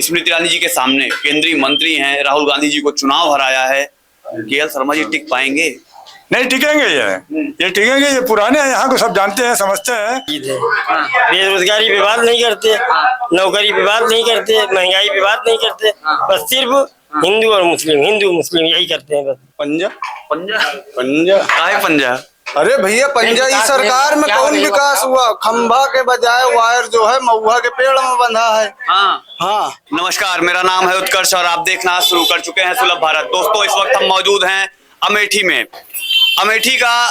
स्मृति ईरानी जी के सामने केंद्रीय मंत्री हैं, राहुल गांधी जी को चुनाव हराया है, केएल शर्मा जी टिक पाएंगे? नहीं टिकेंगे, ये टिकेंगे। ये पुराने हैं, यहाँ को सब जानते हैं, समझते हैं। बेरोजगारी पे बात नहीं करते, नौकरी पे बात नहीं करते, महंगाई पे बात नहीं करते, बस सिर्फ हिंदू और मुस्लिम, हिंदू मुस्लिम यही करते हैं बस। पंजा पंजा पंजा काहे पंजा? अरे भैया पंजा ही सरकार में कौन विकास हुआ? खंभा के बजाय वायर जो है महुआ के पेड़ में बंधा है। हाँ। नमस्कार, मेरा नाम है उत्कर्ष और आप देखना शुरू कर चुके हैं सुलभ भारत। दोस्तों, इस वक्त हम मौजूद हैं अमेठी में। अमेठी का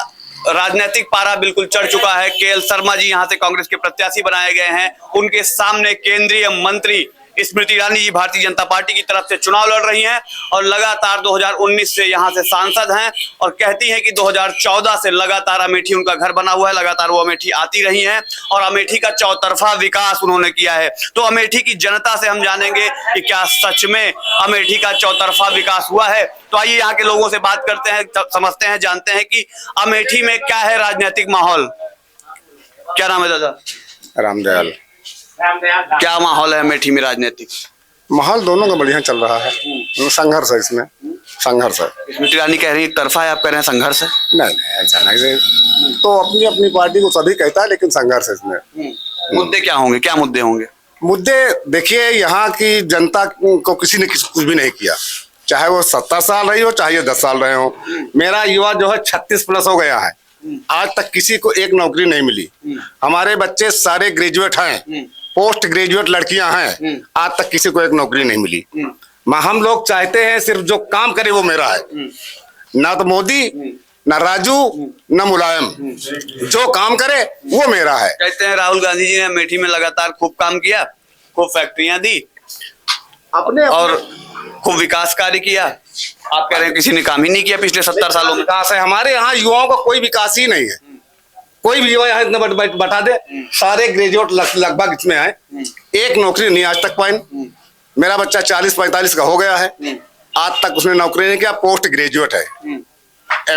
राजनीतिक पारा बिल्कुल चढ़ चुका है। केएल शर्मा जी यहाँ से कांग्रेस के प्रत्याशी बनाए गए हैं। उनके सामने केंद्रीय मंत्री स्मृति ईरानी जी भारतीय जनता पार्टी की तरफ से चुनाव लड़ रही हैं और लगातार 2019 से यहाँ से सांसद हैं और कहती हैं कि 2014 से लगातार अमेठी उनका घर बना हुआ है, लगातार वो अमेठी आती रही हैं और अमेठी का चौतरफा विकास उन्होंने किया है। तो अमेठी की जनता से हम जानेंगे कि क्या सच में अमेठी का चौतरफा विकास हुआ है। तो आइए यहाँ के लोगों से बात करते हैं, समझते हैं, जानते हैं कि अमेठी में क्या है राजनीतिक माहौल। क्या नाम है दादा? रामदयाल। क्या माहौल है अमेठी में राजनीतिक? माहौल दोनों का बढ़िया चल रहा है, संघर्ष है, इसमें संघर्ष है। स्मृति ईरानी कह रही है एक तरफा है, आप कह रहे हैं संघर्ष है? नहीं ऐसा नहीं, तो अपनी अपनी पार्टी को सभी कहता है, लेकिन संघर्ष है इसमें। मुद्दे क्या होंगे, क्या मुद्दे होंगे? मुद्दे देखिए, यहाँ की जनता को किसी ने कुछ भी नहीं किया, चाहे वो 70 साल रही हो, चाहे ये 10 साल रहे हो। मेरा युवा जो है 36 प्लस हो गया है, आज तक किसी को एक नौकरी नहीं मिली। हमारे बच्चे सारे ग्रेजुएट हैं, पोस्ट ग्रेजुएट लड़कियां हैं, आज तक किसी को एक नौकरी नहीं मिली। हम लोग चाहते हैं सिर्फ जो काम करे वो मेरा है, ना तो मोदी, ना राजू, ना मुलायम, जो काम करे वो मेरा है। कहते हैं राहुल गांधी जी ने अमेठी में लगातार खूब काम किया, खूब फैक्ट्रियां दी अपने और खूब विकास कार्य किया। आप कह रहे हैं किसी ने काम ही नहीं किया पिछले 70 सालों में? विकास है, हमारे यहाँ युवाओं का कोई विकास ही नहीं है। कोई भी युवा यहाँ इतना बता दे, सारे ग्रेजुएट लगभग इसमें है, एक नौकरी नहीं आज तक पाए। मेरा बच्चा 40-45 का हो गया है, आज तक उसने नौकरी नहीं किया, पोस्ट ग्रेजुएट है,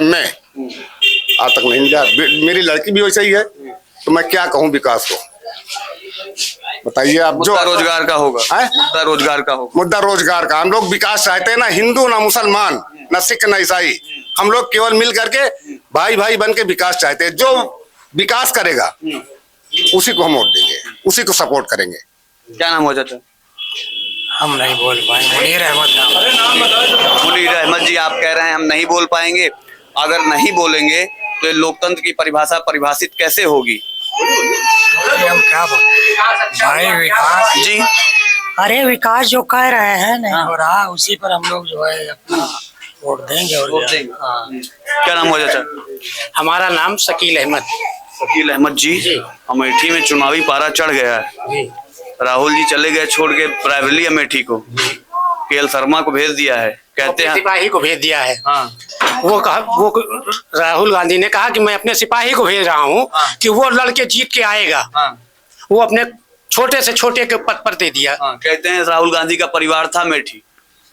MA, आज तक नहीं मिला। मेरी लड़की भी वैसे ही है, तो मैं क्या कहूँ विकास को, बताइए आप। जो रोजगार का होगा, मुद्दा रोजगार का होगा, मुद्दा रोजगार का। हम लोग विकास चाहते हैं, ना हिंदू, ना मुसलमान, ना सिख, ना ईसाई, हम लोग केवल मिल करके भाई भाई बन के विकास चाहते हैं। जो विकास करेगा उसी को हम वोट देंगे, उसी को सपोर्ट करेंगे। क्या नाम हो जाता है? हम नहीं बोल पाए। मुनीर अहमद जी, आप कह रहे हैं हम नहीं बोल पाएंगे। अगर नहीं बोलेंगे तो ये लोकतंत्र की परिभाषा परिभाषित कैसे होगी? हम क्या भाई विकास जी, अरे विकास जो कह रहे हैं नहीं हो रहा, उसी पर हम लोग जो है अपना वोट देंगे। और क्या नाम हो जाता है? हमारा नाम शकील अहमद। शकील अहमद जी, अमेठी में चुनावी पारा चढ़ गया है। राहुल जी चले गए छोड़ के प्राइवेटली अमेठी को, केएल शर्मा को भेज दिया है, कहते हैं सिपाही को भेज दिया है। वो राहुल गांधी ने कहा कि मैं अपने सिपाही को भेज रहा हूँ कि वो लड़के जीत के आएगा। वो अपने छोटे से छोटे के पद पर दे दिया। कहते हैं राहुल गांधी का परिवार था अमेठी।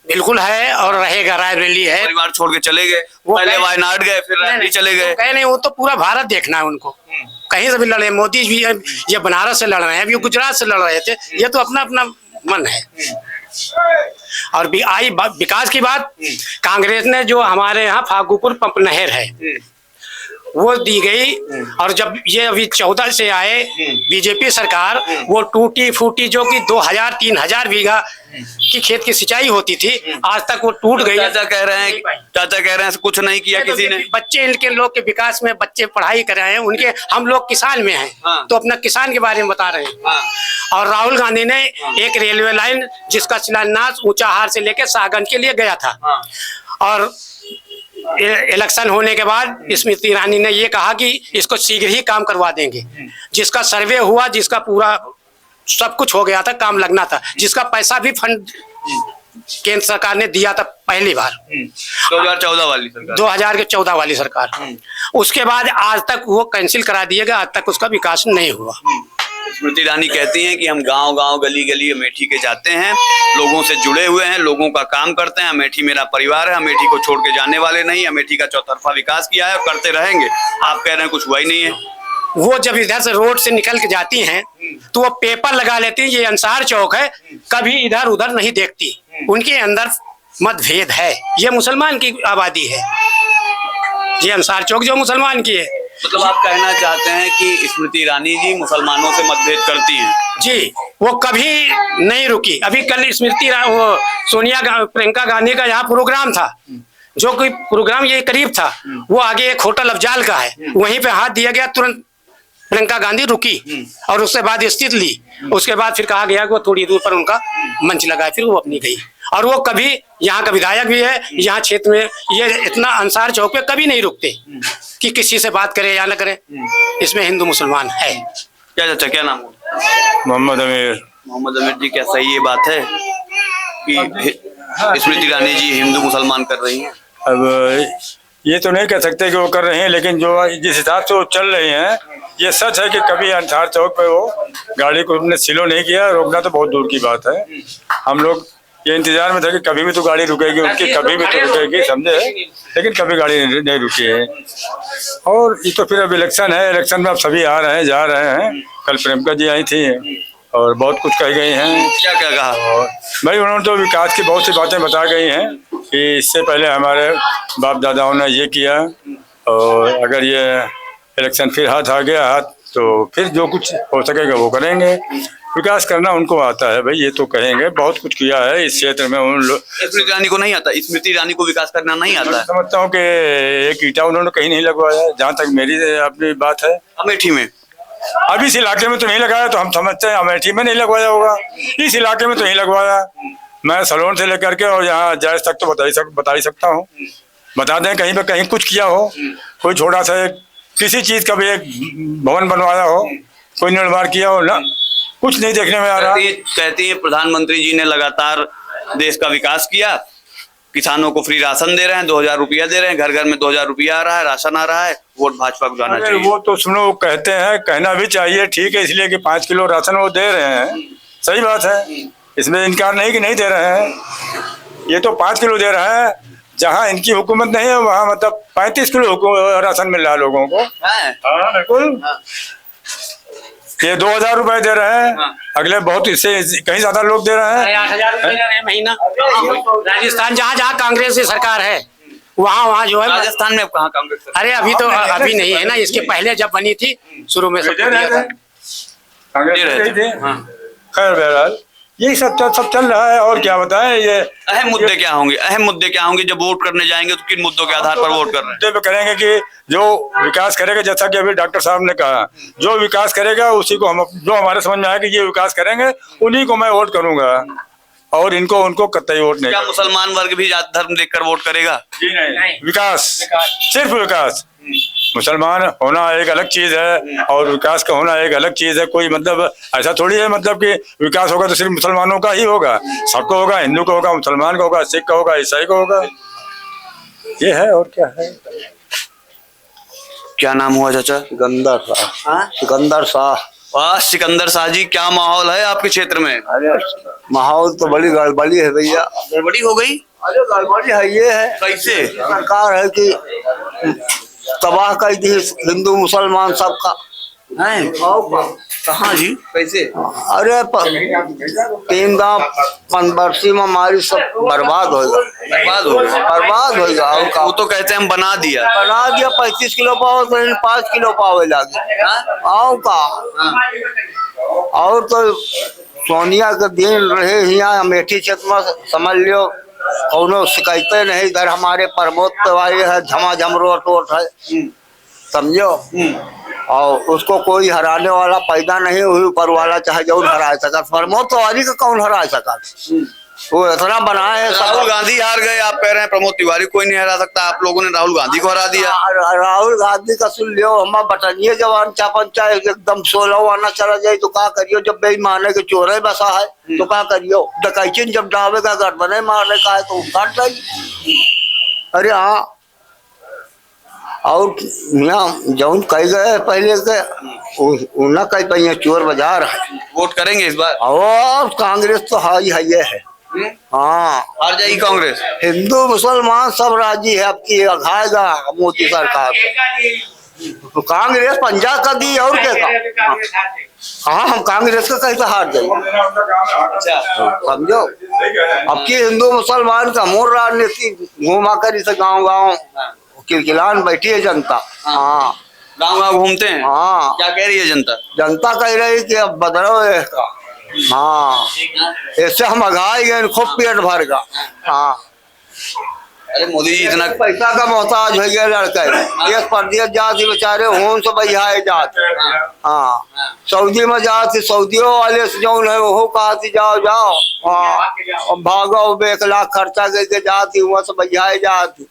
बिल्कुल है और रहेगा, रायबरेली है। परिवार छोड़ के चले गए, पहले वायनाड गए, फिर रायबरेली चले गए। कहे नहीं, वो तो पूरा भारत देखना है उनको, कहीं से भी लड़े। मोदी जी ये बनारस से लड़ रहे हैं, अभी गुजरात से लड़ रहे थे, ये तो अपना अपना मन है। और आई विकास की बात, कांग्रेस ने जो हमारे यहाँ फागुपुर पंप नहर है वो दी गई, और जब ये अभी 14 से आए बीजेपी सरकार, वो टूटी फूटी जो कि 2000-3000 बीघा की खेत की सिंचाई होती थी, आज तक वो टूट गई। चाचा कह रहे हैं कुछ नहीं किया किसी ने। बच्चे इनके लोग के विकास में, बच्चे पढ़ाई कर रहे हैं उनके, हम लोग किसान में हैं। तो अपना किसान के बारे में बता रहे हैं। और राहुल गांधी ने एक रेलवे लाइन जिसका शिलान्यास ऊंचाहार से लेकर सागन के लिए गया था, और इलेक्शन होने के बाद स्मृति ईरानी ने ये कहा कि इसको शीघ्र ही काम करवा देंगे। जिसका सर्वे हुआ, जिसका पूरा सब कुछ हो गया था, काम लगना था, जिसका पैसा भी फंड केंद्र सरकार ने दिया था पहली बार 2014 वाली सरकार। उसके बाद आज तक वो कैंसिल करा दिया गया, आज तक उसका विकास नहीं हुआ। स्मृति ईरानी कहती हैं कि हम गांव गांव गली गली अमेठी के जाते हैं, लोगों से जुड़े हुए हैं, लोगों का काम करते हैं। अमेठी मेरा परिवार है, अमेठी को छोड़ के जाने वाले नहीं। अमेठी का चौतरफा विकास किया है और करते रहेंगे। आप कह रहे हैं कुछ हुआ ही नहीं है। वो जब इधर से रोड से निकल के जाती हैं तो वो पेपर लगा लेती हैं ये अंसार चौक है, कभी इधर उधर नहीं देखती। उनके अंदर मतभेद है, ये मुसलमान की आबादी है, ये अंसार चौक जो मुसलमान की है। मतलब आप कहना चाहते हैं कि स्मृति ईरानी जी मुसलमानों से मतभेद करती हैं? जी, वो कभी नहीं रुकी। अभी कल वो प्रियंका गांधी का यहाँ प्रोग्राम था, जो कोई प्रोग्राम ये करीब था, वो आगे एक होटल अफजाल का है, वहीं पे हाथ दिया गया, तुरंत प्रियंका गांधी रुकी और उसके बाद स्थिति ली। उसके बाद फिर कहा गया कि वो थोड़ी दूर पर उनका मंच लगा, फिर वो अपनी गई। और वो कभी यहाँ का विधायक भी है, यहाँ क्षेत्र में ये इतना अंसार चौक पे कभी नहीं रुकते कि किसी से बात करे या न करे। इसमें हिंदू मुसलमान है। क्या चाचा, क्या नाम? मोहम्मद अमीर। मोहम्मद अमीर जी, क्या सही ये बात है कि स्मृति ईरानी जी हिंदू मुसलमान कर रही हैं? अब ये तो नहीं कह सकते कि वो कर रहे हैं, लेकिन जो जिस हिसाब से वो चल रहे हैं, ये सच है कि कभी अंसार चौक पे वो गाड़ी को उन्होंने स्लो नहीं किया, रोकना तो बहुत दूर की बात है। हम लोग ये इंतजार में थे कि कभी भी तो गाड़ी रुकेगी उनकी, कभी भी तो रुकेगी, समझे, लेकिन कभी गाड़ी नहीं रुकी है। और ये तो फिर अब इलेक्शन है, इलेक्शन में अब सभी आ रहे हैं, जा रहे हैं। कल प्रियंका जी आई थी और बहुत कुछ कह गई हैं। क्या क्या कहा? और भाई उन्होंने तो विकास की बहुत सी बातें बता गई हैं कि इससे पहले हमारे बाप दादाओं ने ये किया, और अगर ये इलेक्शन फिर हाथ आ गया हाथ, तो फिर जो कुछ हो सकेगा वो करेंगे। विकास करना उनको आता है भाई, ये तो कहेंगे, बहुत कुछ किया है इस क्षेत्र में उन लोग। स्मृति ईरानी को नहीं आता? स्मृति ईरानी को विकास करना नहीं आता? मैं समझता हूँ कि एक ईंटा उन्होंने कहीं नहीं लगवाया, जहाँ तक मेरी अपनी बात है। अमेठी में? अब इस इलाके में तो नहीं लगाया, तो हम समझते हैं अमेठी में नहीं लगवाया होगा, इस इलाके में तो नहीं लगवाया। मैं सलोन से लेकर के और यहाँ जायज तक तो बता ही सकता हूँ। बता दें कहीं पे कहीं कुछ किया हो, कोई छोटा सा किसी चीज का भी एक भवन बनवाया हो, कोई निर्माण किया हो ना, कुछ नहीं देखने में आ रहा। कहती है प्रधानमंत्री जी ने लगातार देश का विकास किया, किसानों को फ्री राशन दे रहे हैं, 2000 रुपया दे रहे हैं, घर घर में 2000 रुपया आ रहा है, राशन आ रहा है, वोट भाजपा को जाना चाहिए। वो तो सुनो, वो कहते हैं, कहना भी चाहिए, ठीक है, इसलिए कि 5 किलो राशन वो दे रहे हैं, सही बात है, इसमें इनकार नहीं कि नहीं दे रहे हैं। ये तो 5 किलो दे रहा है, जहाँ इनकी हुकूमत नहीं है वहाँ मतलब 35 किलो राशन मिल रहा है लोगों को। हाँ बिल्कुल। ये 2000 रुपए दे रहे हैं, अगले बहुत इससे कहीं ज्यादा लोग दे रहे हैं। 8000 रुपए दे रहे हैं महीना। राजस्थान जहाँ जहाँ कांग्रेस की सरकार है वहाँ जो है। राजस्थान में अब कहाँ कांग्रेस? अरे अभी तो अभी नहीं है ना, इसके पहले जब बनी थी शुरू में सब दिया था। खैर बहरहाल यही सब चल रहा है, और क्या बताएं। ये अहम मुद्दे क्या होंगे? अहम मुद्दे क्या होंगे जब वोट करने जाएंगे तो किन मुद्दों के आधार पर वोट कर रहे हैं? मुद्दे पे करेंगे कि जो विकास करेगा, जैसा कि अभी डॉक्टर साहब ने कहा, जो विकास करेगा उसी को हम, जो हमारे समझ में आया कि ये विकास करेंगे, उन्हीं को मैं वोट करूंगा, और इनको उनको कतई वोट नहीं। क्या मुसलमान वर्ग भी जात धर्म देखकर वोट करेगा? जी नहीं, विकास, सिर्फ विकास। मुसलमान होना एक अलग चीज है और विकास का होना एक अलग चीज है। कोई मतलब ऐसा थोड़ी है मतलब कि विकास होगा तो सिर्फ मुसलमानों का ही होगा, सबको होगा, हिंदू का होगा, मुसलमान का होगा, सिख का होगा, ईसाई का होगा, ये है और क्या है। क्या नाम हुआ चाचा? सिकंदर शाह। सिकंदर शाह। वाह सिकंदर शाह जी, क्या माहौल है आपके क्षेत्र में? अरे माहौल तो बड़ी गड़बड़ी है भैया। गड़बड़ी हो गई? अरे गड़बड़ी है, ये है कैसे? सरकार है कि तबाह कर दी हिंदू मुसलमान सबका। कहाँ जी? कैसे? अरे 3 गाँव 5 में हमारी सब बर्बाद होगा। बर्बाद हो गया? बर्बाद होगा। वो तो कहते हैं हम बना दिया। 35 किलो पाओ तो 5 किलो पावे लागे। आओ का और तो सोनिया के दिन रहे यहाँ अमेठी क्षेत्र में, समझ लो कौनो शिकायतें नहीं। इधर हमारे प्रमोद तिवारी है, झमाझम रोट है, समझो, और उसको कोई हराने वाला पैदा नहीं हुई, ऊपर वाला चाहे जो हरा सका। प्रमोद तिवारी का कौन हरा सका? वो इतना बनाए है। राहुल गांधी हार गए, आप कह रहे हैं प्रमोद तिवारी कोई नहीं हरा सकता, आप लोगों ने राहुल गांधी को हरा दिया। राहुल गांधी का सुन लियो, हम बटनिए जवान चापन चाहे एकदम 16 आना चला जाए तो क्या करियो? जब बेईमाने के चोरे बसा है तो क्या करियो? डकैती जब डावे का घर बने मारने का है तो काट जाइए। अरे हाँ, और यहाँ जौन कह गए पहले के उन्हें कह पाइए चोर बाजार है। वोट करेंगे इस बार? और कांग्रेस तो हाई है। हाँ, हार जाएगी कांग्रेस? हिंदू मुसलमान सब राजी है, अब की खाएगा मोदी सरकार। तो कांग्रेस पंजाब का दी और क्या हाँ हम कांग्रेस का कैसे हार जाए समझो। अब की हिंदू मुसलमान का मोर राजनीति घुमा कर इसे गांव गांव किलकिलान बैठी है जनता। हाँ गाँव गाँव घूमते हैं। हाँ क्या कह रही है जनता? जनता कह रही कि अब बदलो इसका। हाँ इससे हम अघाई गए खूब पेट भर का। हाँ अरे मोदी जी इतना पैसा का मोहताज हो गया लड़का ये परदेश जाती बेचारे हों से बहियाए जाते। हाँ सऊदी में जाती सऊदियों वाले से जो है वो कहा जाओ जाओ। हाँ और भागो 1 लाख खर्चा करके जाती वहां से बहियाए जाती।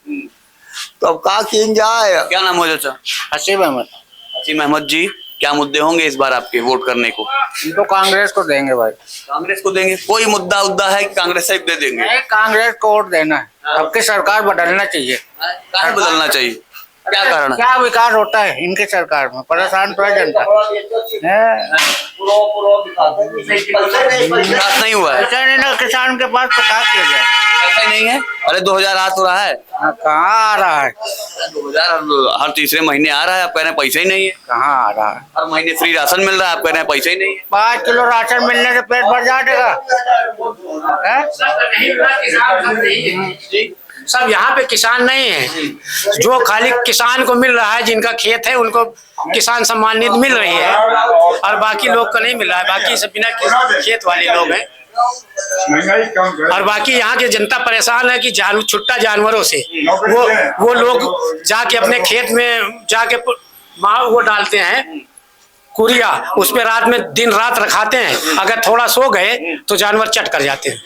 तो अब का किन जाए। क्या नाम हो चाचा? हसीब अहमद। हसीम अहमद जी, क्या मुद्दे होंगे इस बार आपके वोट करने को? तो कांग्रेस को देंगे भाई। कांग्रेस को देंगे? कोई मुद्दा उद्दा है कि कांग्रेस से दे देंगे? नहीं कांग्रेस को वोट देना है। अब की सरकार बदलना चाहिए। कहाँ बदलना चाहिए? क्या कारण है? क्या विकास होता है इनकी सरकार में? परेशान तो है जनता। विकास नहीं हुआ है? ऐसा नहीं ना किसान के पास तो क्या किया जाए। ऐसा ही नहीं है। अरे 2000 आ तो रहा है। कहाँ आ रहा है? 2000 हर तीसरे महीने आ रहा है, आप कह रहे हैं पैसा ही नहीं है। कहाँ आ रहा है? हर महीने फ्री राशन मिल रहा है, आप कह रहे हैं पैसा ही नहीं है। 5 किलो राशन मिलने से पेट भर जाएगा। सब यहाँ पे किसान नहीं है। जो खाली किसान को मिल रहा है, जिनका खेत है उनको किसान सम्मान निधि मिल रही है और बाकी लोग को नहीं मिल रहा है। बाकी सब बिना खेत वाले लोग हैं और बाकी यहाँ की जनता परेशान है कि छुट्टा जानवरों से वो लोग जाके अपने खेत में जाके वो डालते हैं कुरिया, उस पे रात में दिन रात रखाते हैं। अगर थोड़ा सो गए तो जानवर चट कर जाते हैं।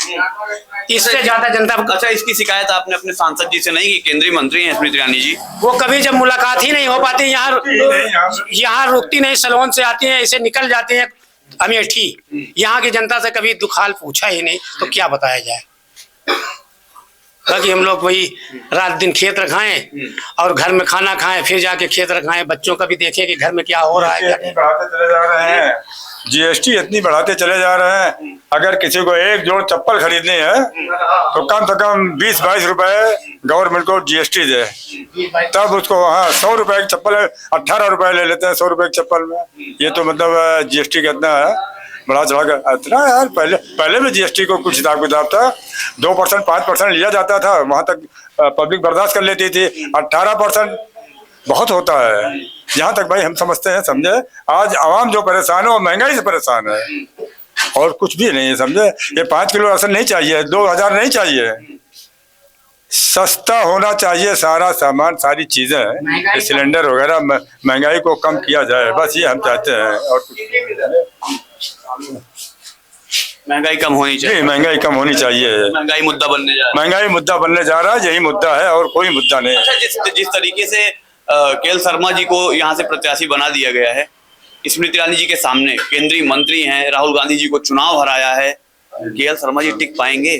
इससे ज्यादा जनता। अच्छा, इसकी शिकायत आपने अपने सांसद जी से नहीं की? केंद्रीय मंत्री हैं स्मृति ईरानी जी, वो कभी जब मुलाकात ही नहीं हो पाती, यहाँ रुकती नहीं, सलोन से आती हैं, ऐसे निकल जाते हैं अमेठी। यहाँ की जनता से कभी दुख हाल पूछा ही नहीं, तो क्या बताया जाए। बाकी हम लोग वही रात दिन खेत रखाएं और घर में खाना खाएं, फिर जाके खेत रखाएं, बच्चों का भी देखें कि घर में क्या हो रहा है। बढ़ाते चले जा रहे हैं, जीएसटी इतनी बढ़ाते चले जा रहे हैं। अगर किसी को एक जोड़ चप्पल खरीदनी है तो कम से कम 20-22 रुपए गवर्नमेंट को जीएसटी दे, तब उसको वहाँ 100 रुपए की चप्पल 18 रुपए ले लेते हैं 100 रुपए की चप्पल में। ये तो मतलब जीएसटी कितना है, बड़ा चढ़ा कर इतना यार। पहले भी जीएसटी को कुछ हिसाब किताब था, 2% 5% लिया जाता था, वहां तक पब्लिक बर्दाश्त कर लेती थी। 18% बहुत होता है। जहाँ तक भाई हम समझते हैं, समझे, आज आवाम जो परेशान है वो महंगाई से परेशान है और कुछ भी नहीं है, समझे। ये 5 किलो राशन नहीं चाहिए, 2000 नहीं चाहिए, सस्ता होना चाहिए सारा सामान, सारी चीजें, सिलेंडर वगैरह, महंगाई को कम किया जाए, बस ये हम चाहते हैं और कुछ। महंगाई कम होनी चाहिए। महंगाई कम होनी चाहिए। महंगाई मुद्दा बनने जा रहा है। महंगाई मुद्दा बनने जा रहा है, यही मुद्दा है और कोई मुद्दा नहीं। अच्छा, जिस तरीके से केएल शर्मा जी को यहाँ से प्रत्याशी बना दिया गया है, स्मृति ईरानी जी के सामने केंद्रीय मंत्री हैं, राहुल गांधी जी को चुनाव हराया है, केएल शर्मा जी टिक पाएंगे?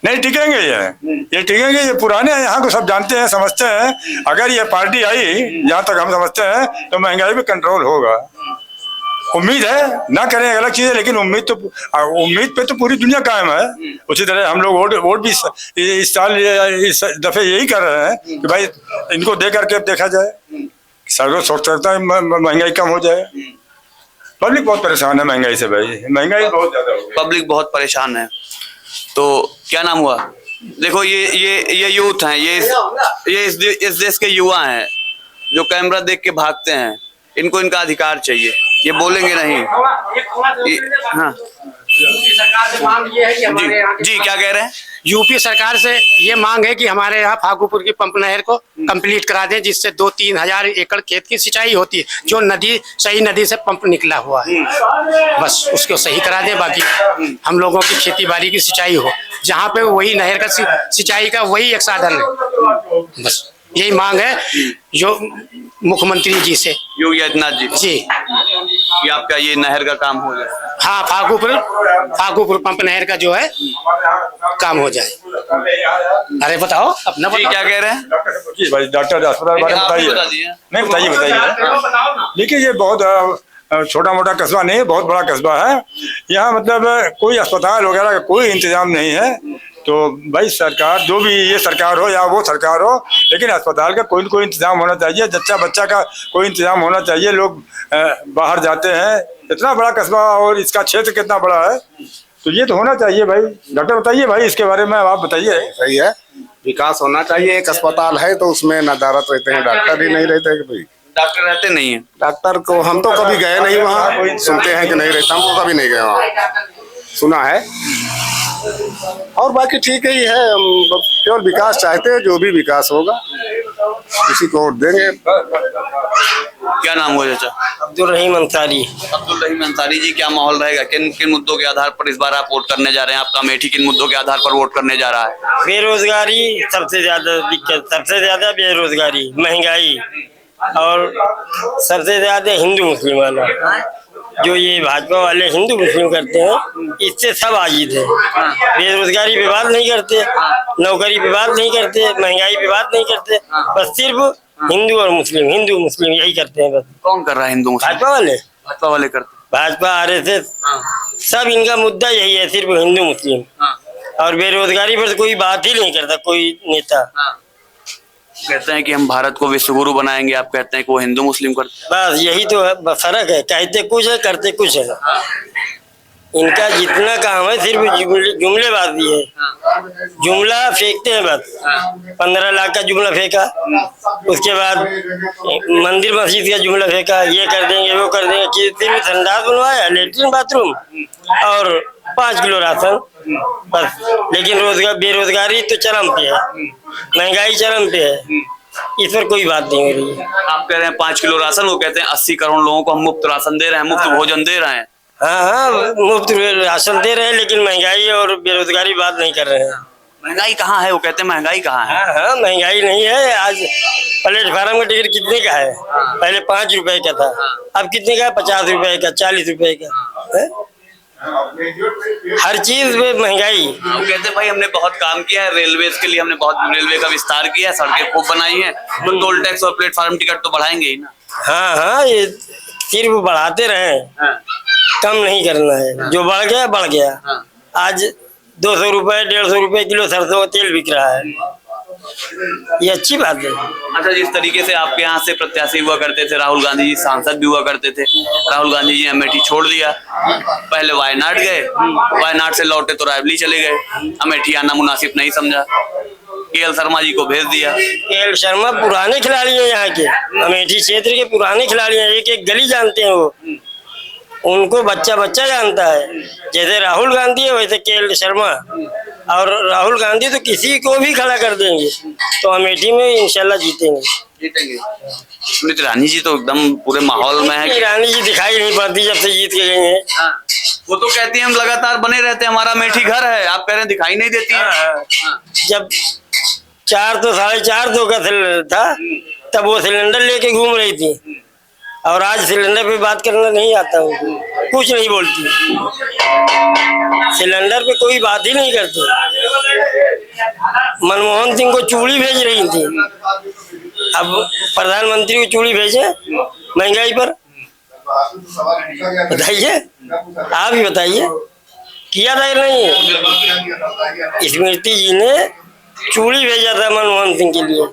नहीं टिकेंगे, ये टिकेंगे। ये पुराने हैं, यहाँ को सब जानते हैं, समझते हैं। अगर ये पार्टी आई, जहाँ तक हम समझते हैं, तो महंगाई भी कंट्रोल होगा। उम्मीद है, ना करें अलग चीज है, लेकिन उम्मीद पे तो पूरी दुनिया कायम है। उसी तरह हम लोग वोट भी इस साल इस दफे यही कर रहे हैं कि भाई इनको दे करके देखा जाए, सर्व सोच सकता है महंगाई कम हो जाए। पब्लिक बहुत परेशान है महंगाई से भाई, महंगाई बहुत ज्यादा हो गई। पब्लिक बहुत परेशान है। तो क्या नाम हुआ? देखो ये यूथ हैं, ये इस देश के युवा हैं जो कैमरा देख के भागते हैं। इनको इनका अधिकार चाहिए, ये बोलेंगे नहीं। हाँ सरकार से मांग ये है कि हमारे यहाँ जी क्या कह रहे हैं? यूपी सरकार से ये मांग है कि हमारे यहाँ फागुपुर की पंप नहर को कंप्लीट करा दें, जिससे 2-3 हजार एकड़ खेत की सिंचाई होती है, जो सही नदी से पंप निकला हुआ है, बस उसको सही करा दें। बाकी हम लोगों की खेती बाड़ी की सिंचाई हो, जहाँ पे वही नहर का सिंचाई का वही एक साधन है। बस यही मांग है जो मुख्यमंत्री जी से, योगी आदित्यनाथ जी कि आपका ये नहर का काम हो जाए। हाँ, फागुपुर पंप नहर का जो है काम हो जाए। अरे बताओ अपना जी क्या कह रहे हैं? जी भाई डॉक्टर अस्पताल बारे में बताइए। नहीं बताइए। देखिए ये बहुत छोटा मोटा कस्बा नहीं है, बहुत बड़ा कस्बा है। यहाँ मतलब कोई अस्पताल वगैरह का कोई इंतजाम नहीं है। तो भाई सरकार, जो भी ये सरकार हो या वो सरकार हो, लेकिन अस्पताल का कोई न कोई इंतजाम होना चाहिए। जच्चा बच्चा का कोई इंतजाम होना चाहिए। लोग बाहर जाते हैं, इतना बड़ा कस्बा और इसका क्षेत्र कितना बड़ा है, तो ये तो होना चाहिए भाई। डॉक्टर बताइए भाई इसके बारे में, आप बताइए। सही है, विकास होना चाहिए। एक अस्पताल है तो उसमें नदारत रहते हैं, डॉक्टर ही नहीं रहते कि भाई। डॉक्टर रहते नहीं है। डॉक्टर को हम तो कभी गए नहीं वहाँ, सुनते हैं कि नहीं रहता, हम तो कभी नहीं गए वहाँ, सुना है। और बाकी ठीक ही है, हम केवल विकास चाहते हैं। जो भी विकास होगा किसी को वोट देंगे। क्या नाम हुआ चाचा? अब्दुल रहीम अंसारी। अब्दुल रहीम अंसारी जी, क्या माहौल रहेगा? किन किन मुद्दों के आधार पर इस बार आप वोट करने जा रहे हैं? आपका अमेठी किन मुद्दों के आधार पर वोट करने जा रहा है? बेरोजगारी सबसे ज्यादा दिक्कत, सबसे ज्यादा बेरोजगारी, महंगाई, और सबसे ज्यादा हिंदू मुस्लिम वाला। जो ये भाजपा वाले हिंदू मुस्लिम करते हैं, इससे सब आजिज है। बेरोजगारी पे बात नहीं करते, नौकरी पे बात नहीं करते, महंगाई पे बात नहीं करते, बस सिर्फ हिंदू और मुस्लिम, हिंदू मुस्लिम यही करते हैं बस। कौन कर रहा है हिंदू मुस्लिम? भाजपा वाले, भाजपा वाले करते भाजपा RSS, सब इनका मुद्दा यही है, सिर्फ हिंदू मुस्लिम। और बेरोजगारी पर तो कोई बात ही नहीं करता कोई नेता। कहते हैं कि हम भारत को विश्वगुरु बनाएंगे, आप कहते हैं कि वो हिंदू मुस्लिम करते बस यही तो है, बस फर्क है। कहते कुछ है, करते कुछ है। इनका जितना काम है सिर्फ जुमलेबाजी है, जुमला फेंकते हैं बस। 15 लाख का जुमला फेंका, उसके बाद मंदिर मस्जिद का जुमला फेंका, ये कर देंगे वो कर देंगे। किसी में संडास बनवाया, लेटरिन बाथरूम और 5 किलो राशन बस। लेकिन बेरोजगारी तो चरम पे है, महंगाई चरम पे है, इस पर कोई बात नहीं हो रही है। आप कह रहे हैं 5 किलो राशन, वो कहते हैं 80 करोड़ लोगों को हम मुफ्त राशन दे रहे हैं, मुफ्त भोजन दे रहे हैं। हाँ, मुफ्त राशन दे रहे हैं, लेकिन महंगाई और बेरोजगारी बात नहीं कर रहे हैं। महंगाई कहाँ है? वो कहते हैं महंगाई कहाँ है? हाँ, महंगाई नहीं है। आज प्लेटफार्म का टिकट कितने का है? पहले 5 रुपए का था, अब कितने का है? 50 रुपए का, 40 रुपए का है? हर चीज में महंगाई। वो कहते हैं भाई हमने बहुत काम किया है, रेलवे के लिए हमने बहुत रेलवे का विस्तार किया है, सड़कें खूब बनाई है, तो टोल टैक्स और प्लेटफार्म टिकट तो बढ़ाएंगे ही ना। हाँ, ये सिर्फ बढ़ाते रहे, कम नहीं करना है। जो बढ़ गया बढ़ गया। आज 200 रुपए 150 रुपए किलो सरसों का तेल बिक रहा है, ये अच्छी बात है। अच्छा, जिस तरीके से आपके यहाँ से प्रत्याशी हुआ करते थे, राहुल गांधी जी सांसद भी हुआ करते थे, राहुल गांधी जी ने अमेठी छोड़ दिया, पहले वायनाड गए, वायनाड से लौटे तो रायबली चले गए, अमेठी आना मुनासिब नहीं समझा, KL शर्मा जी को भेज दिया। KL शर्मा पुराने खिलाड़ी हैं यहाँ के, अमेठी क्षेत्र के पुराने खिलाड़ी हैं, एक एक गली जानते हैं वो, उनको बच्चा बच्चा जानता है। जैसे राहुल गांधी है वैसे KL शर्मा, और राहुल गांधी तो किसी को भी खड़ा कर देंगे, तो अमेठी में इंशाल्लाह जीतेंगे। स्मृति ईरानी जी तो एकदम पूरे माहौल में है। ईरानी जी दिखाई नहीं पड़ती जब से जीत के गई हैं। वो तो कहती है हम लगातार बने रहते हैं, हमारा अमेठी घर है, आप कह रहे हैं दिखाई नहीं देती है। जब 400 450 का सिलेंडर था, तब वो सिलेंडर लेके घूम रही थी, और आज सिलेंडर पे बात करना नहीं आता उनको, कुछ नहीं बोलती, सिलेंडर पे कोई बात ही नहीं करती। मनमोहन सिंह को चूड़ी भेज रही थी, अब प्रधानमंत्री को चूड़ी भेजे महंगाई पर। बताइए, आप ही बताइए, किया था नहीं? स्मृति जी ने चूड़ी भेजा था मनमोहन सिंह के लिए,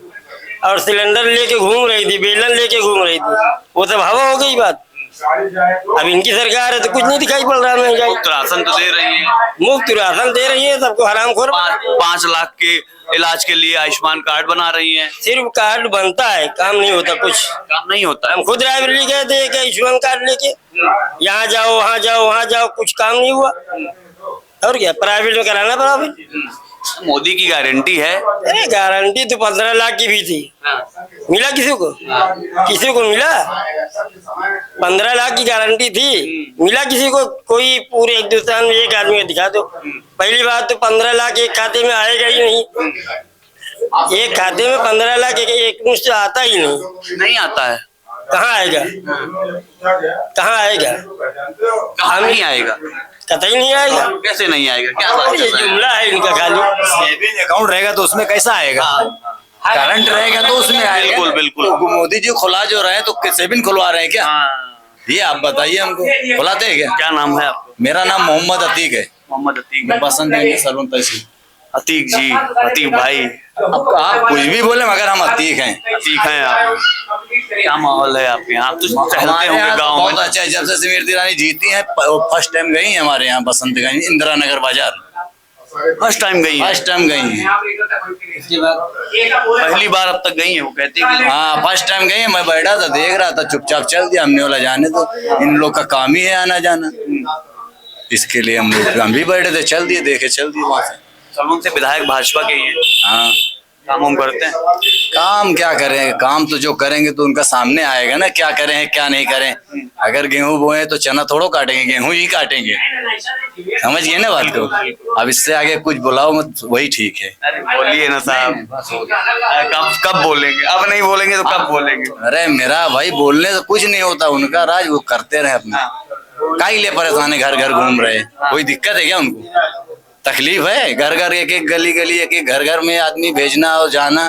और सिलेंडर लेके घूम रही थी, बेलन लेके घूम रही थी, वो तो हवा हो गई बात। अब इनकी सरकार है तो कुछ नहीं दिखाई पड़ रहा। महंगाई, मुफ्त राशन तो दे रही है, मुफ्त राशन दे रही है सबको, हरामखोर। 5 लाख के इलाज के लिए आयुष्मान कार्ड बना रही है। सिर्फ कार्ड बनता है, काम नहीं होता, कुछ काम नहीं होता। हम खुद रायबरेली गए थे एक आयुष्मान कार्ड लेके, यहाँ जाओ वहाँ जाओ वहाँ जाओ, कुछ काम नहीं हुआ। और क्या, प्राइवेट में कराना पड़ा फिर। मोदी की गारंटी है। अरे गारंटी तो 15 लाख की भी थी, मिला किसी को? किसी को मिला? 15 लाख की गारंटी थी, मिला किसी को? कोई पूरे हिंदुस्तान में एक आदमी को दिखा दो। पहली बात तो 15 लाख एक खाते में आएगा ही नहीं, एक खाते में 15 लाख एक मुश्त आता ही नहीं आता है। कहाँ आएगा? कहाँ आएगा? कहाँ नहीं आएगा? कतई नहीं आएगा। कैसे नहीं आएगा? क्या बात ये जुमला है इनका खाली। सेविंग अकाउंट रहेगा तो उसमें कैसा आएगा? करंट रहेगा तो उसमें आएगा। बिल्कुल बिल्कुल। तो मोदी जी खुला जो रहे तो सेविंग खुलवा रहे हैं क्या? ये आप बताइए हमको, खुलाते हैं क्या? क्या नाम है आपका? मेरा नाम मोहम्मद अतीक है। मोहम्मद अतीक। बसंत सरवन तहसील। अतीक जी, अतीक भाई, अब आप कुछ भी बोले मगर हम अतीक हैं। अतीक हैं आप। क्या माहौल है आपके यहाँ? आप तो टहलते हमारे होंगे यहाँ तो गाँव बहुत में। अच्छा है। जब से स्मृति ईरानी जीती हैं फर्स्ट टाइम गई हैं हमारे यहाँ बसंतगंज इंदिरा नगर बाजार, फर्स्ट टाइम गई हैं? फर्स्ट टाइम गई हैं। इसके बाद पहली बार अब तक गई हैं वो कहती हैं कि हाँ फर्स्ट टाइम गई हैं। मैं बैठा था देख रहा था, चुपचाप चल दिया। हमने बोला जाने तो इन लोग का काम ही है आना जाना, इसके लिए हम भी बैठे थे, चल दिए, देखे चल दिए वहां से। सब से विधायक भाजपा के ही हैं, हाँ काम हम करते हैं। काम क्या करें, काम तो जो करेंगे तो उनका सामने आएगा ना, क्या करें क्या नहीं करें। अगर गेहूं बोए तो चना थोड़ो काटेंगे, गेहूं ही काटेंगे। समझ गए ना बात को। अब इससे आगे कुछ बुलाओ मत, वही ठीक है। अरे बोलिए ना साहब, कब बोलेंगे? अब नहीं बोलेंगे तो कब बोलेंगे? अरे मेरा भाई बोलने से कुछ नहीं होता, उनका राज वो करते रहे अपना। काहे लिए परेशान है, घर घर घूम रहे, कोई दिक्कत है क्या उनको? तकलीफ है? घर घर एक एक गली गली एक एक घर घर में आदमी भेजना और जाना।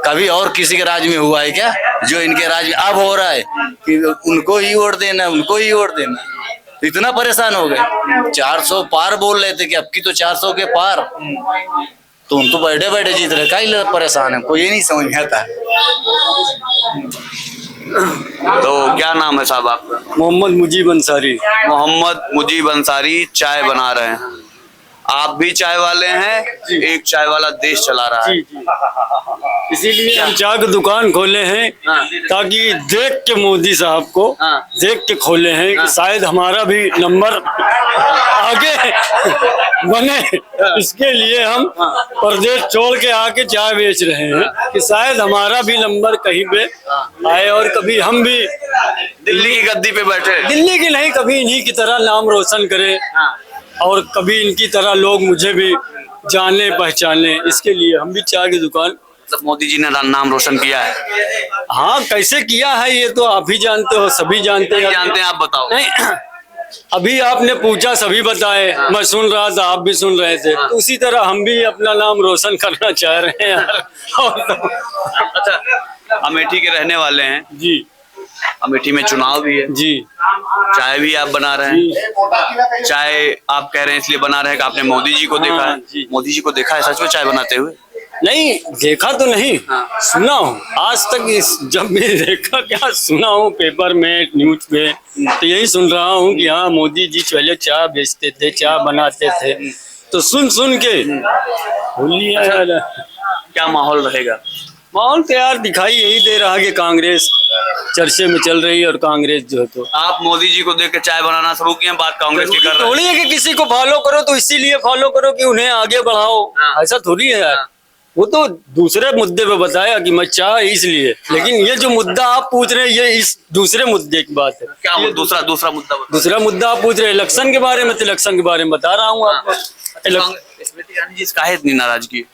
कभी और किसी के राज में हुआ है क्या जो इनके राज में अब हो रहा है कि उनको ही वोट देना, उनको ही वोट देना? तो इतना परेशान हो गए। 400 पार बोल रहे थे कि अब की तो 400 के पार, तो उन तो बैठे बैठे जीत रहे, काहे परेशान है, कोई ये नहीं समझ में आता। तो क्या नाम है साहब आपका? मोहम्मद मुजीब अंसारी। मोहम्मद मुजीब अंसारी चाय बना रहे हैं। आप भी चाय वाले हैं? एक चाय वाला देश चला रहा है। इसीलिए हम चाय की दुकान खोले हैं ताकि देख के मोदी साहब को देख के खोले हैं कि शायद हमारा भी नंबर आगे बने। इसके लिए हम प्रदेश छोड़ के आके चाय बेच रहे हैं कि शायद हमारा भी नंबर कहीं पे आए और कभी हम भी दिल्ली की गद्दी पे बैठे। दिल्ली की नहीं, कभी इन्हीं की तरह नाम रोशन करें और कभी इनकी तरह लोग मुझे भी जाने पहचाने। इसके लिए हम भी चाय की दुकान। मतलब मोदी जी ने नाम रोशन किया है? हाँ, कैसे किया है ये तो आप ही जानते हो, सभी जानते हैं। जानते हैं, आप बताओ। नहीं, अभी आपने पूछा सभी बताए, मैं सुन रहा था, आप भी सुन रहे थे, तो उसी तरह हम भी अपना नाम रोशन करना चाह रहे हैं यार। अच्छा, अमेठी के रहने वाले हैं जी। अमेठी में चुनाव भी है जी। चाय भी आप बना रहे हैं। चाय आप कह रहे हैं इसलिए बना रहे हैं कि आपने मोदी जी को देखा है। मोदी जी को देखा है सच में चाय बनाते हुए? नहीं देखा तो नहीं, सुना हूँ। आज तक जब भी देखा क्या सुना हूँ पेपर में, न्यूज पे, तो यही सुन रहा हूँ कि हाँ मोदी जी पहले चाय बेचते थे, चाय बनाते थे, तो सुन सुन के भूल लिया यार। क्या माहौल रहेगा? माहौल तो यार दिखाई यही दे रहा कि कांग्रेस चर्चे में चल रही है और कांग्रेस जो है, तो आप मोदी जी को देख के चाय बनाना शुरू किए, बात कांग्रेस की कर रहे हैं। थोड़ी है कि किसी को फॉलो करो तो इसीलिए फॉलो करो कि उन्हें आगे बढ़ाओ, ऐसा थोड़ी है यार। वो तो दूसरे मुद्दे पे बताया कि मैं चाह इसलिए, लेकिन ये जो मुद्दा आप पूछ रहे हैं ये इस दूसरे मुद्दे की बात है। क्या दूसरा मुद्दा? दूसरा मुद्दा आप पूछ रहे हैं इलेक्शन के बारे में, तो इलेक्शन के बारे में बता रहा हूँ आपको। स्मृति ईरानी जी काहे इतनी नाराजगी?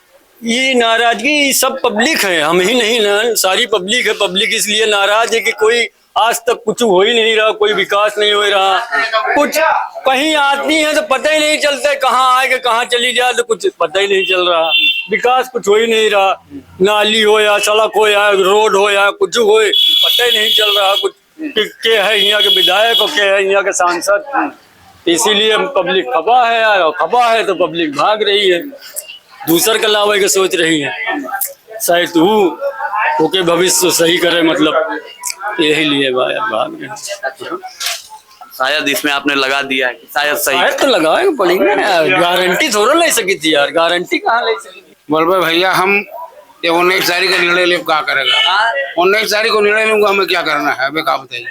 ये नाराजगी सब पब्लिक है, हम ही नहीं ना, सारी पब्लिक है। पब्लिक इसलिए नाराज है कि कोई आज तक कुछ हो ही नहीं रहा, कोई विकास नहीं हो रहा। कुछ कहीं आती है तो पता ही नहीं चलता कहाँ आए कहाँ चली जाए, तो कुछ पता ही नहीं चल रहा। विकास कुछ हो ही नहीं रहा, नाली हो या सड़क हो या रोड हो या कुछ हो, पता ही नहीं चल रहा कुछ के है यहाँ के विधायक और के है यहाँ के सांसद। इसीलिए पब्लिक खफा है यार, और खफा है तो पब्लिक भाग रही है, दूसर का लावे के सोच रही है। शायद तू ओके भविष्य सही करे, मतलब यही लिए भाग रहे। शायद इसमें आपने लगा दिया है, शायद सही। शायद तो लगाए पड़ेगा यार, गारंटी थोड़ा ले सकी थी यार, गारंटी कहाँ ले सकी थी। बोल भाई भैया हम ये 19 तारीख का निर्णय ले क्या करेगा? 19 तारीख को निर्णय लूंगा, हमें क्या करना है अभी क्या बताइए?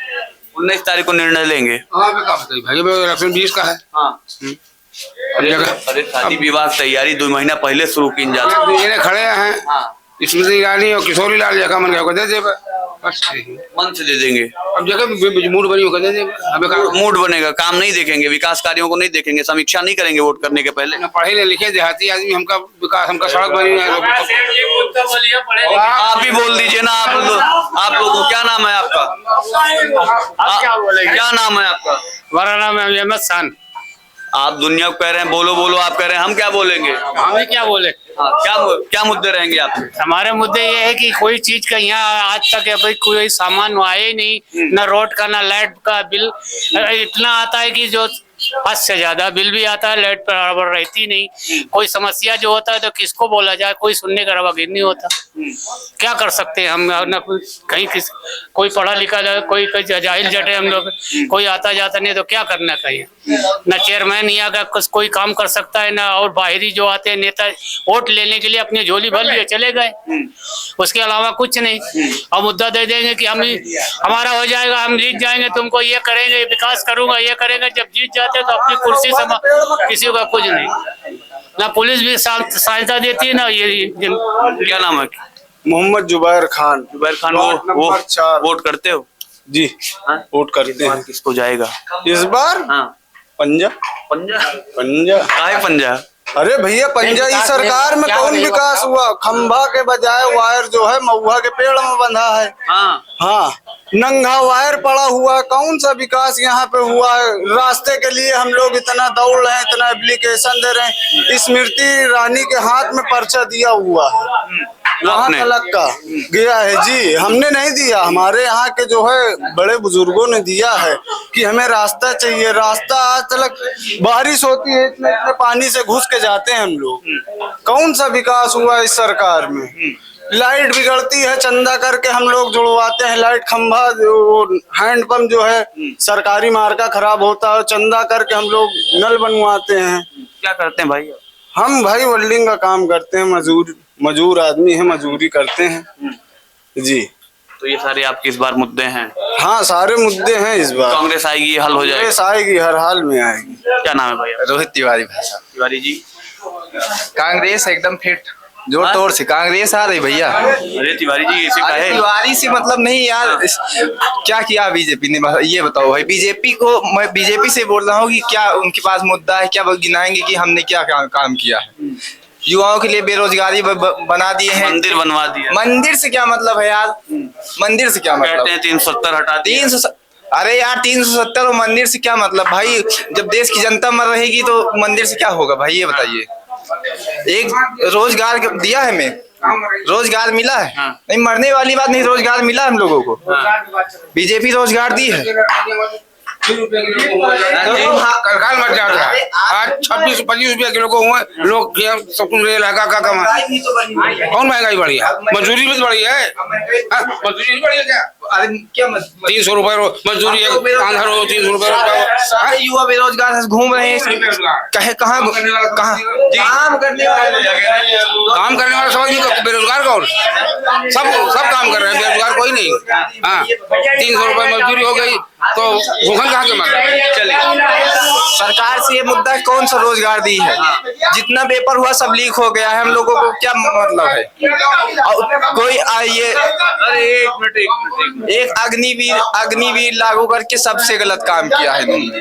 19 तारीख को निर्णय लेंगे। हाँ अभी क्या बताइए भाई, इलेक्शन 20 का है। अरे शादी विवाह तैयारी 2 महीना पहले शुरू की जाती ये खड़े हैं स्मृति ईरानी और किशोरी लाल जगह मन गया दे दे बस, मन से दे देंगे। अब जगह मूड बनी होकर दे दे। अबे मूड बनेगा, काम नहीं देखेंगे, विकास कार्यों को नहीं देखेंगे, समीक्षा नहीं करेंगे वोट करने के पहले। पढ़े लिखे देहाती आदमी, हमका विकास, हमका सड़क बनी है। आप भी बोल दीजिए ना, आप लोगों क्या नाम है आपका? क्या नाम है आपका? हमारा नाम है अहमद खान। आप दुनिया को कह रहे हैं बोलो बोलो, आप कह रहे हैं हम क्या बोलेंगे? हमें क्या बोले? क्या मुद्दे रहेंगे आपके? हमारे मुद्दे ये है कि कोई चीज का यहाँ आज तक अभी कोई सामान आए ही नहीं, न रोड का न लाइट का बिल इतना आता है कि जो हद से ज्यादा बिल भी आता है, लाइट बराबर रहती नहीं, कोई समस्या जो होता है तो किसको बोला जाए, कोई सुनने का रवागिर नहीं होता। क्या कर सकते हैं हम, ना कहीं कोई पढ़ा लिखा कोई जाहिल जट है हम लोग, कोई आता जाता नहीं तो क्या करना चाहिए। ना चेयरमैन यहाँ का कोई काम कर सकता है, ना और बाहरी जो आते हैं नेता वोट लेने के लिए अपनी झोली भर लिए चले गए, उसके अलावा कुछ नहीं। और मुद्दा दे देंगे कि हम हमारा हो जाएगा, हम जीत जाएंगे, तुमको ये करेंगे, विकास करूंगा, ये करेंगे। जब जीत जाते तो अपनी कुर्सी से किसी का कुछ नहीं, ना पुलिस भी सहायता देती है ना ये। क्या नाम है? मोहम्मद जुबैर खान। जुबैर खान, वो वोट करते हो? जी वोट करते हैं। किसको जाएगा इस बार? हाँ, पंजा। पंजा। पंजा काहे पंजा? अरे भैया पंजा की सरकार में कौन विकास हुआ? खंभा के बजाय वायर जो है महुआ के पेड़ में बंधा है। हाँ हाँ, नंगा वायर पड़ा हुआ है, कौन सा विकास यहाँ पे हुआ है? रास्ते के लिए हम लोग इतना दौड़ रहे हैं, इतना एप्लीकेशन दे रहे हैं, स्मृति ईरानी के हाथ में पर्चा दिया हुआ है, वहाँ तलक का गया है जी। हमने नहीं दिया, हमारे यहाँ के जो है बड़े बुजुर्गों ने दिया है कि हमें रास्ता चाहिए। रास्ता आज तक बारिश होती है, इतने इतने पानी से घुस के जाते हैं हम लोग। कौन सा विकास हुआ इस सरकार में? लाइट बिगड़ती है, चंदा करके हम लोग जुड़वाते हैं लाइट खंभा, हैंड पंप जो है सरकारी मार्का खराब होता है, चंदा करके हम लोग नल बनवाते हैं। क्या करते हैं भाई? हम भाई वेल्डिंग का काम करते हैं, मजूर आदमी है, मजूरी करते हैं जी। तो ये सारे आपके इस बार मुद्दे हैं? हाँ, सारे मुद्दे हैं इस बार। कांग्रेस आएगी, हल हो जाएगा? कांग्रेस आएगी, हर हाल में आएगी। क्या नाम है भैया? रोहित तिवारी भाषा। तिवारी जी, कांग्रेस एकदम फिट जोर तोड़ से कांग्रेस आ रही भैया। अरे तिवारी जी ऐसे अरे काहे? तिवारी से मतलब नहीं यार, क्या किया बीजेपी ने ये बताओ भाई। बीजेपी को मैं बीजेपी से बोल रहा हूँ कि क्या उनके पास मुद्दा है, क्या वो गिनाएंगे कि हमने क्या काम किया है? युवाओं के लिए बेरोजगारी बना दिए हैं, मंदिर बनवा दिया। मंदिर से क्या मतलब है यार? मंदिर से क्या मतलब? कहते हैं 370 हटा दिए। 300, अरे यार 370 और मंदिर से क्या मतलब भाई? जब देश की जनता मर रहेगी तो मंदिर से क्या होगा भाई, ये बताइए। एक रोजगार दिया है, हमें रोजगार मिला है? हाँ। नहीं, मरने वाली बात नहीं, रोजगार मिला हम लोगों को। बीजेपी रोजगार दी है। करखाल मच जाता है। आज 26-25 रुपया किलो को हुए लोग, सब कुछ लगा का कमा। कौन महंगाई बढ़ी है? मजदूरी भी बढ़ी है। मजदूरी बढ़ी है क्या? अरे क्या 300 रुपए मजदूरी है, आंधा रो 300 रुपए। सारे युवा बेरोजगार घूम रहे हैं, कहे कहाँ काम करने वाला समझ नहीं, बेरोजगार कौन? सब काम कर रहे हैं, बेरोजगार कोई नहीं। हाँ, 300 रुपए मजदूरी हो गई तो भूखन कहाँ के मर? चले सरकार से ये मुद्दा कौन सा रोजगार दी है? जितना पेपर हुआ सब लीक हो गया है, हम लोगों को क्या मतलब है? कोई आइए, अरे एक मिनट, एक अग्निवीर लागू करके सबसे गलत काम किया है इन्होंने।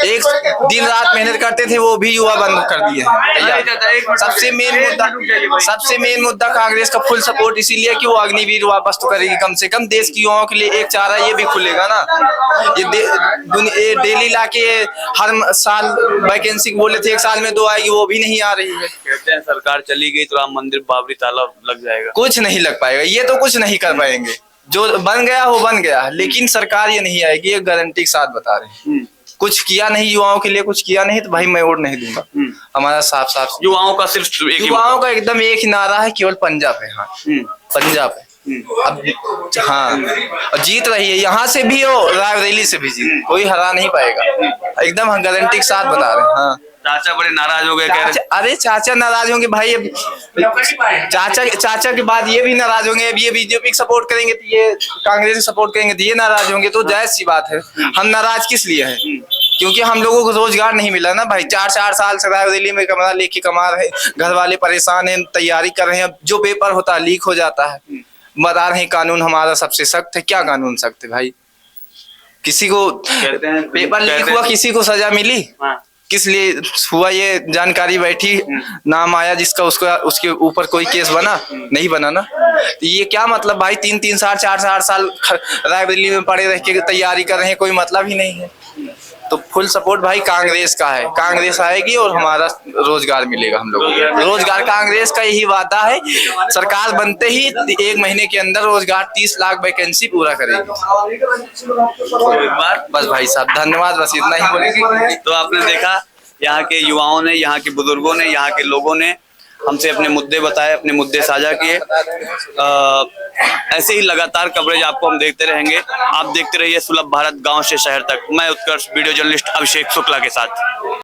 एक दिन रात मेहनत करते थे, वो भी युवा बंद कर दिए हैं। सबसे मेन मुद्दा कांग्रेस का फुल सपोर्ट इसीलिए कि वो अग्निवीर वापस तो करेगी, कम से कम देश की युवाओं के लिए एक चारा ये भी खुलेगा ना। ये डेली लाके हर साल वैकेंसी बोले थे 1 साल में 2 आएगी, वो भी नहीं आ रही है। कहते हैं सरकार चली गई तो राम मंदिर बाबरी ताला लग जाएगा। कुछ नहीं लग पाएगा, ये तो कुछ नहीं कर पाएंगे। जो बन गया वो बन गया, लेकिन सरकार ये नहीं आएगी, ये गारंटी के साथ बता रहे हैं। कुछ किया नहीं युवाओं के लिए, कुछ किया नहीं तो भाई मैं वोट नहीं दूंगा। हमारा साफ युवाओं का सिर्फ एक युवाओं का एकदम एक ही नारा है, केवल पंजाब है। हाँ, पंजाब है। अब हाँ, और जीत रही है, यहाँ से भी हो, रायबरेली से भी जीत, कोई हरा नहीं पाएगा, एकदम गारंटी के साथ बता रहे हैं। हाँ, चाचा बड़े नाराज हो गए, कह रहे अरे चाचा नाराज होंगे भाई, अब चाचा के बाद ये भी नाराज होंगे। अब ये बीजेपी सपोर्ट करेंगे तो ये कांग्रेस को सपोर्ट करेंगे तो ये नाराज होंगे, तो जायज सी बात है। हम नाराज किस लिए हैं? क्योंकि हम लोगों को रोजगार नहीं मिला ना भाई। 4 साल से रायबरेली में कमरा लेके कमा रहे, घर वाले परेशान हैं, तैयारी कर रहे हैं, जो पेपर होता है लीक हो जाता है। बता रहे हैं कानून हमारा सबसे सख्त है, क्या कानून सख्त है भाई? किसी को पेपर लीक हुआ, किसी को सजा मिली? किस लिए हुआ ये जानकारी बैठी, नाम आया जिसका, उसके ऊपर कोई केस बना? नहीं बना ना। तो ये क्या मतलब भाई? 3 साल 4 साल रायबरेली में पड़े रह के तैयारी कर रहे हैं, कोई मतलब ही नहीं है। तो फुल सपोर्ट भाई कांग्रेस का है। कांग्रेस आएगी और हमारा रोजगार मिलेगा हम लोगों को। रोजगार कांग्रेस का यही वादा है, सरकार बनते ही 1 महीने के अंदर रोजगार 30 लाख वैकेंसी पूरा करेगी। बस भाई साहब धन्यवाद, बस इतना ही बोलेंगे। तो आपने देखा यहाँ के युवाओं ने, यहाँ के बुजुर्गों ने, यहाँ के लोगों ने हमसे अपने मुद्दे बताए, अपने मुद्दे साझा किए। ऐसे ही लगातार कवरेज आपको हम देखते रहेंगे। आप देखते रहिए सुलभ भारत, गांव से शहर तक। मैं उत्कर्ष, वीडियो जर्नलिस्ट अभिषेक शुक्ला के साथ।